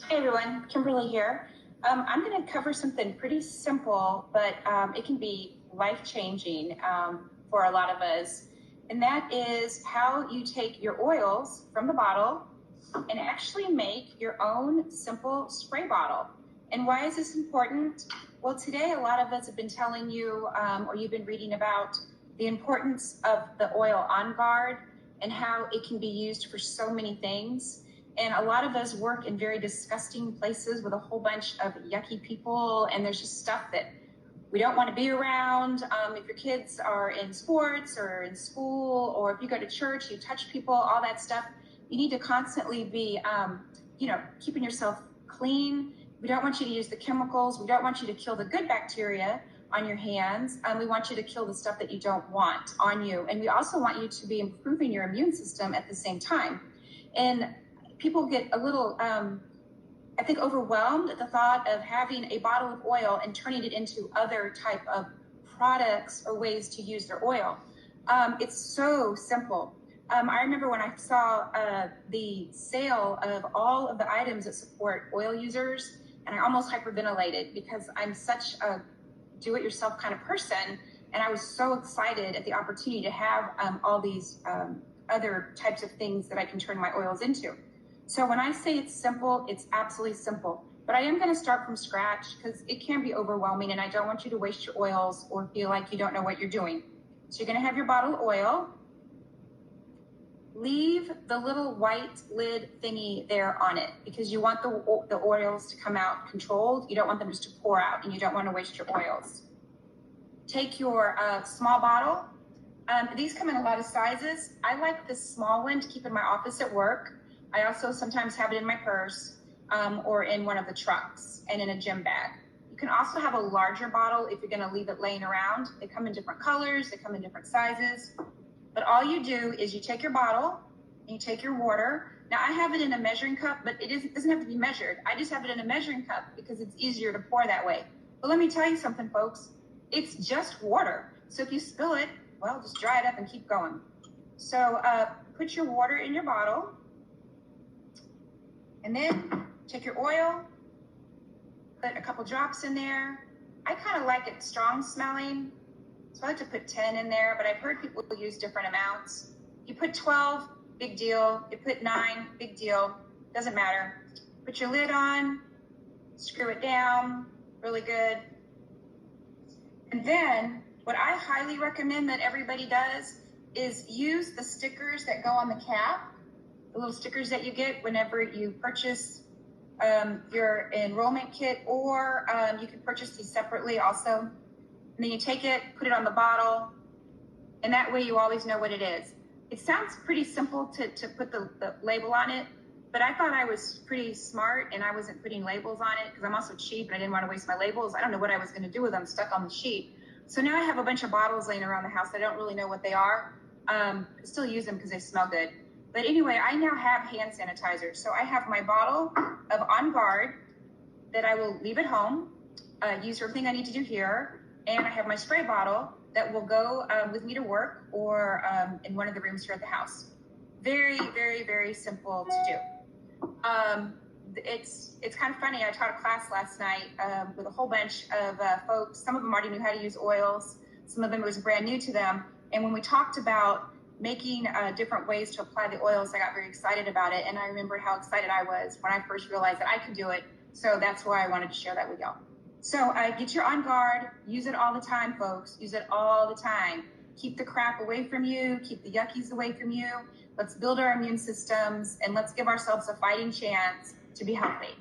Hey everyone, Kimberly here. I'm going to cover something pretty simple, but it can be life-changing for a lot of us. And that is how you take your oils from the bottle and actually make your own simple spray bottle. And why is this important? Well, today a lot of us have been telling you, or you've been reading about the importance of the oil on guard and how it can be used for so many things. And a lot of us work in very disgusting places with a whole bunch of yucky people, and there's just stuff that we don't want to be around. If your kids are in sports or in school, or if you go to church, you touch people, all that stuff, you need to constantly be, keeping yourself clean. We don't want you to use the chemicals. We don't want you to kill the good bacteria on your hands. We want you to kill the stuff that you don't want on you. And we also want you to be improving your immune system at the same time. And people get a little, I think, overwhelmed at the thought of having a bottle of oil and turning it into other type of products or ways to use their oil. It's so simple. I remember when I saw the sale of all of the items that support oil users, and I almost hyperventilated because I'm such a do-it-yourself kind of person, and I was so excited at the opportunity to have all these other types of things that I can turn my oils into. So when I say it's simple, it's absolutely simple. But I am going to start from scratch because it can be overwhelming, and I don't want you to waste your oils or feel like you don't know what you're doing. So you're going to have your bottle of oil. Leave the little white lid thingy there on it because you want the oils to come out controlled. You don't want them just to pour out, and you don't want to waste your oils. Take your small bottle. These come in a lot of sizes. I like this small one to keep in my office at work. I also sometimes have it in my purse or in one of the trucks and in a gym bag. You can also have a larger bottle if you're going to leave it laying around. They come in different colors, they come in different sizes. But all you do is you take your bottle and you take your water. Now I have it in a measuring cup, but it doesn't have to be measured. I just have it in a measuring cup because it's easier to pour that way. But let me tell you something, folks. It's just water. So if you spill it, well, just dry it up and keep going. So put your water in your bottle. And then take your oil, put a couple drops in there. I kind of like it strong smelling, so I like to put 10 in there, but I've heard people use different amounts. You put 12, big deal. You put 9, big deal. Doesn't matter. Put your lid on, screw it down, really good. And then what I highly recommend that everybody does is use the stickers that go on the cap. The little stickers that you get whenever you purchase your enrollment kit, or you can purchase these separately also. And then you take it, put it on the bottle, and that way you always know what it is. It sounds pretty simple to put the label on it, but I thought I was pretty smart and I wasn't putting labels on it because I'm also cheap and I didn't want to waste my labels. I don't know what I was going to do with them stuck on the sheet. So now I have a bunch of bottles laying around the house. I don't really know what they are. Still use them because they smell good. But anyway, I now have hand sanitizer. So I have my bottle of On Guard that I will leave at home, use for everything I need to do here. And I have my spray bottle that will go with me to work or in one of the rooms here at the house. Very, very, very simple to do. It's kind of funny. I taught a class last night with a whole bunch of folks. Some of them already knew how to use oils. Some of them it was brand new to them. And when we talked about making different ways to apply the oils, I got very excited about it. And I remember how excited I was when I first realized that I could do it. So that's why I wanted to share that with y'all. So get your On Guard, use it all the time, folks. Use it all the time. Keep the crap away from you, keep the yuckies away from you. Let's build our immune systems and let's give ourselves a fighting chance to be healthy.